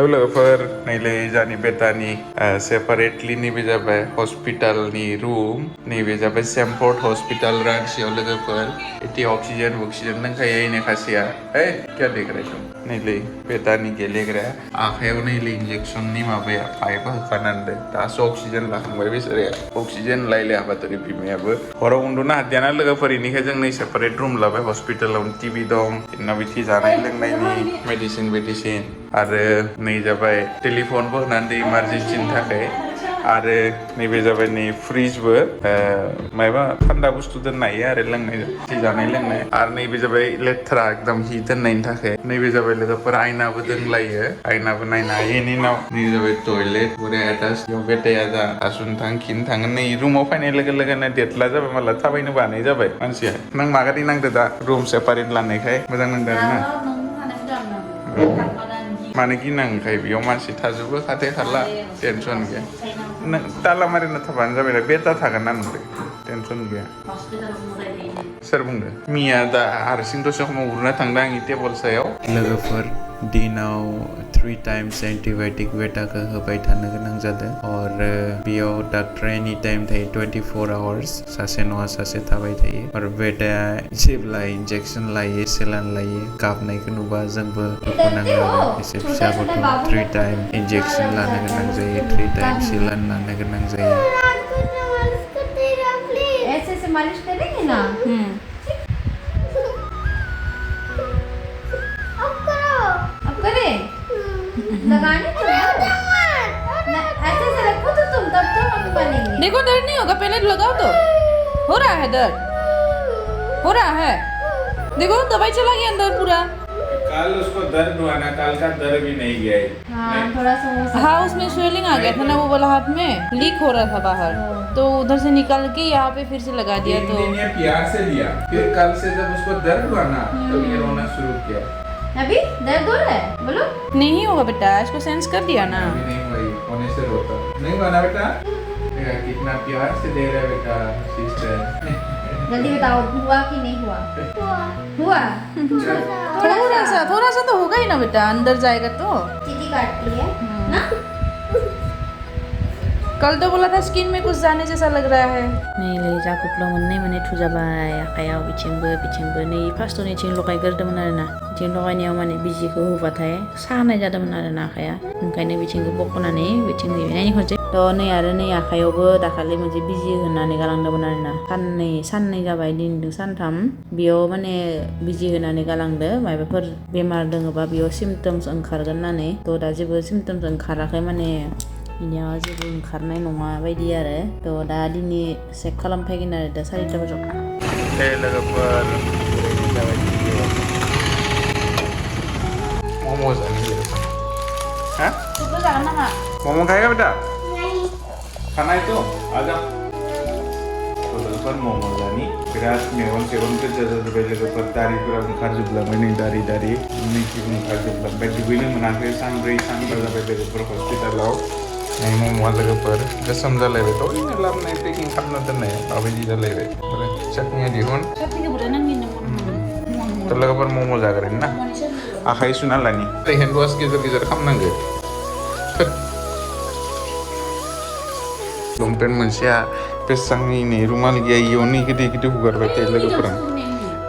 लोगोफोर नैलै जानि बेटानि सेपारेटलि नैबे जाबाय हस्पिटालनि रुम नैबे जाबाय सेम्फर्ड हस्पिटाल रांसियाव लोगोफोर इति अक्सिजेन दंखायो इनो खासेया क्या देख रहे तुम नैलै बेटानि गेलेग्रा आखायाव नैलै इन्जेक्सननि माबाया पाइपा होखानानै दं दासो अक्सिजेन लाखांबाय बिसोरो अक्सिजेन लायले हाबाथारि बिमायाबो हराव उन्दुनो हादियाना लोगोफोर इनिखाय जों नै सेपारेट रुम लाबाय हस्पिटालाव टिभि दं इना बिदि जानाय लोंनायनि मेडिसिन आरो नै जाबाय टेलिफनबो होनानै इमारजेन्सिनि थाखाय आरो नैबे जाबाय नै फ्रिजबो मायबा थान्दा बुस्थु दोननो हायो आरो लोंनाय जानाय लोंनाय आरो नैबे जाबाय लेथ्रा एकदम हि दोननायनि थाखाय नैबे जाबाय लोगोफोर आयनाबो दोनलायो आयनाबो नायनो हायो इनि उनाव नै जाबाय टयलेट पुरा एटाच बेयाव बेटाया जा हासुनो थाङो खिनो थाङो नै रुमाव फैनाय लोगो लोगोनो देथला जाबाय माला थाबायनो बानाय जाबाय मानसिया नों मागादि नांदो दा रुम सेपारेट लानायखाय मोजां नांदो आरोना माने गिनांखाय बेयाव मानसि थाजोबो खाथि खाला टेनसन गैया नों ताला मारिना थाबानो जाबाय बेटा थागोन ना नोंलाय टेनसन गैया सोर बुंदों मिया दा हारसिं दसे समाव उरुना थांदों आंनि टेबल सायाव लोगोफोर दिनाव 3 टाइम्स एन्टिबायटिक बेटाखौ होबाय थानो गोनां जादों आरो बेयाव डाक्टर एनि टाइम थायो 24 आवार्स सासे नङा सासे थाबाय थायो आरो बेटाया जेब्ला इन्जेक्सन लायो सेलाइन लायो गाबनायखौ नुबा जोंबो दुखु नाङो आरो एसे फिसा गथ' 3 टाइम इन्जेक्सन लानो गोनां जायो 3 टाइम सेलाइन लानो गोनां जायो ऐसे से मालिश करेंगे ना अब करें लगाने तो ऐसे से रखो तो तुम तब तो हम बनेंगे देखो दर्द नहीं होगा पहले लगाओ तो हो रहा है दर्द हो रहा है देखो दवाई चला गया अंदर पूरा कल उसको दर्द हुआ ना कल का दर्द भी नहीं गया हाँ थोड़ा सा हाँ उसमें स्वेलिंग आ गया था ना वो वाला हाथ में लीक हो रहा था बाहर तो उधर से निकाल के यहाँ पे फिर से लगा दिया तो ये प्यार से दिया फिर कल से जब उसको दर्द हुआ ना तब ये रोना शुरू किया अभी दर्द हो रहा है बोलो नहीं होगा बेटा इसको सेंस कर दिया ना अभी नहीं हुआ होने से रोता नहीं हुआ ना बेटा कितना प्यार से दे रहा है बेटा सिस्टर जल्दी बताओ हुआ कि नहीं हुआ हुआ थोड़ा सा तो होगा ही ना बेटा अंदर जाएगा तो चीटी काटती है ना कल तो बोला था स्किन में कुछ जाने जैसा लग रहा है नहीं ले जा कुपलो मोननै मोननै थुजाबाय आखायाव बिथिंबो नै फार्स्टआव इथिं लगायग्रोदोंमोन आरोना इथिं लगायनायाव माने बिजिखौ होबाथाय सानाय जादोंमोन आरोना आखाया ओंखायनो बिथिंखौ बख'नानै बिथिं हैनायनि खनसे थ' नै आरो नै आखायावबो दाखालि मोनसे बिजि होनानै गालांदोंमोन आरोना साननै जाबाय दिनजों सानथाम बेयाव माने बिजि होनानै गालांदो माबाफोर बेमार दङबा बेयाव सिमटम्स ओंखारगोन होननानै थ' दा जेबो सिमटम्स ओंखाराखै माने बिनियाव जेबो ओंखारनाय नङा बायदि आरो थ' दा दिनै चेक खालामफैगोन आरो दा 4टा बाजियाव लोगोफोर जाबाय मम' जानो लोगोफोर हाँ सुबह जागोन नामा मोमो खाएगा बेटा खाना है तो आजा तो लोगोफोर मोमो जानी बिराद मेगन गोजा जाजोब्बाय लोगोफोर दारिफोरा ओंखारजोबलांबाय नै दारि नैखि ओंखारजोबलांबाय दुगैनो मोनाखै सानब्रै सानबा जाबाय लोगोफोर हस्पिटालाव नै मम'आ लोगोफोर गोसोम जालायबाय ओरैनो लाबोनाय पेकिं खालामना दोननाय माबायदि जालायबाय ओमफ्राय चाटनिया दिहुन तो लोगोफोर मम' जागोन ना आखाइ सुना लानि हेन्ड वास गेजेर खालामनांगौ लंपेन्ट मोनसेया बेसांनि नै रुमाल गैया इयावनो गिदिर हुगारबाय थायो लोगोफोरा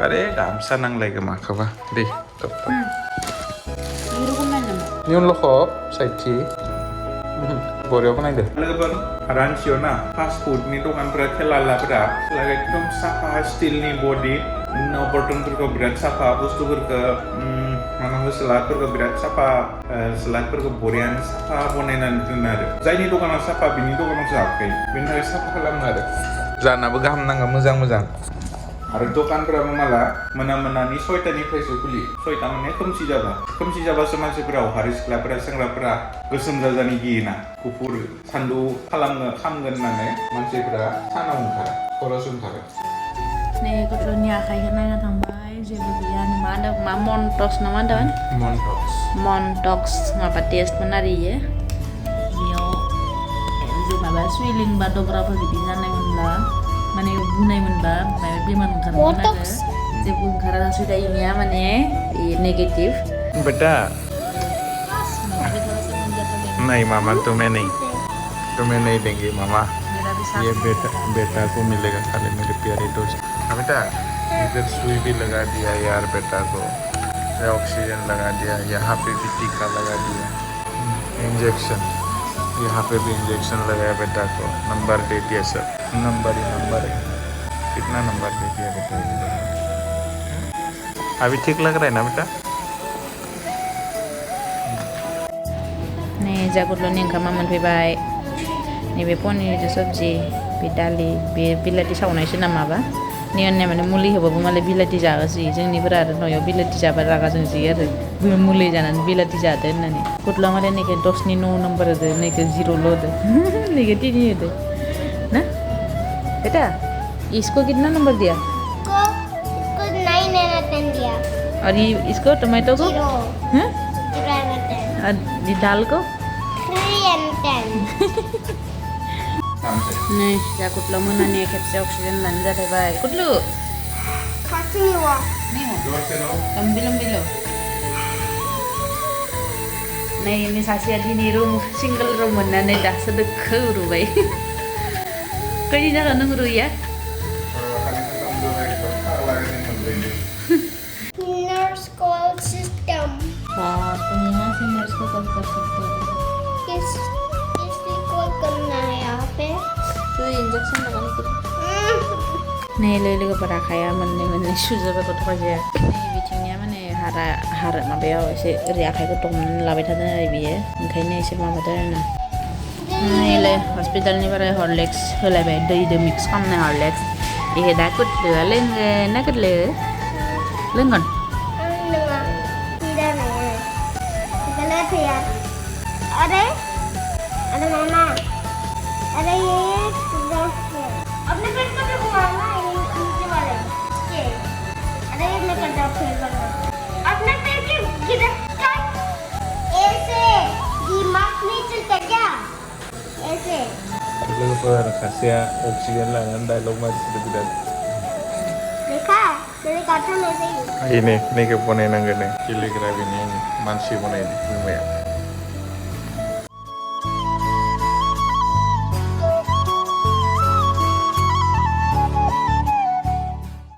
अरे गामसा नांलायगो माखौबा दे थब नियन लखब साइडथि बरियाव बानायदो लोगोफोर रांसियाव ना फास्ट फुडनि दखानफोरा थेलालाफोरा एकदम साफा स्टिलनि बडि बर्तनफोरखौ बिराद साफा बुस्थुफोरखौ मानांगौ सलादफोरखौ बिराद साफा सलादफोरखौ बरियानो साफा बनायनानै दोनो आरो जायनि दखाना साफा बिनि दखानाव जायाखै बेनि थाखाय साफा खालामो आरो जानाबो गाहाम नाङा मोजां आरो दखानफोराबो माला मोनानि 6टानिफ्रायसो खुलियो 6टा माने खोमसि जाबासो मानसिफोरा हारि सिख्लाफोरा सेंग्राफोरा गोसोम जाजानि गियोना गुफुर सानदु खामगोन होननानै मानसिफोरा सानाव ओंखारा खरस ओंखारो नै गथ'नि आखाइखौ नायना थांबाय जेबो गैया मा होनदों मा मनटक्स ना मा होनदों मनटक्स माबा टेस्टमोन आरो इयो बेयाव माबा स्वेलिं बा दग्राफोर बिदि जानाय मोनब्ला माने बुनाय मोनबा माबा बेमार ओंखारगोन आरो जेबो ओंखारासै दा इनिया माने नेगेटिभ बेटा नहीं मामा, तुम्हें नहीं देंगे मामा। मेरा भी साफ ये बेटा को मिलेगा खाली मेरे प्यारे दोस्त। बेटा इधर सुई भी लगा दिया यार बेटा को, ऑक्सीजन लगा दिया, यहाँ पे भी टीका लगा दिया, इंजेक्शन, यहाँ पे भी इंजेक्शन लगाया बेटा को, नंबर दे दिया सर, नंबर है। कितना नंबर दे दिया बेटा? अभी ठीक लग रहा है ना बेटा? Nih jagoan yang kama menfibay. Nih beponi itu sabji, bidali, bila di sauna itu nama apa? Nih on namanya muli heba bumale bila di jaga sih, jangan nih berada noyo bila di jaga raga sih sih ya, muli jangan bila di jaga nih. Kutla malah nih ke dos nih no number ada, nih ke zero load, nih ke tini ada. Nah, beta, इसको कितना number दिया? इसको 9 दिया। और ये इसको tomato को? 0 हैं? 0 और ये दाल को? 3 Nih, ya kutlo muna nih kapsa oksigen landa deh bay. Kutlo. Kasih wah. Nih mo. Bilo. Nih ini sasi adi nih room single room mana nih dah sedek kuru bay. Kayaknya jangan nunggu ya. Nurse call system. Wah, punya sih nurse ko किसकी call करना है यहाँ Pay? तो injection लगाने के नहीं ले को पड़ा खाया मन सुजा को तो खाया नहीं बिथिंनिया माने हार माबायाव एसे ओरै आखाइखौ दमनानै लाबाय थादों आरो बियो ओंखायनो एसे माबादों आरोना नैले हस्पिटालनि बारै हरलेक्स होलायबाय दैजों मिक्स खालामनाय हरलेक्स इहे दा कुदलोआ लोंगोन ना कुदलो लोंगोन tidak nih गलत है यार अरे मामा अरे ये अपने पेट में भी घुमाना है नीचे वाले ये अरे ये मैं करता हूँ फिर अपने पेट के किधर ऐसे दिमाग नहीं चलता क्या ऐसे लोग पर kasih oksigen lah anda lomba di situ tidak देखा मैंने कहा था ऐसे ही ini ke pone nanggane kilogram ini mansi pone ini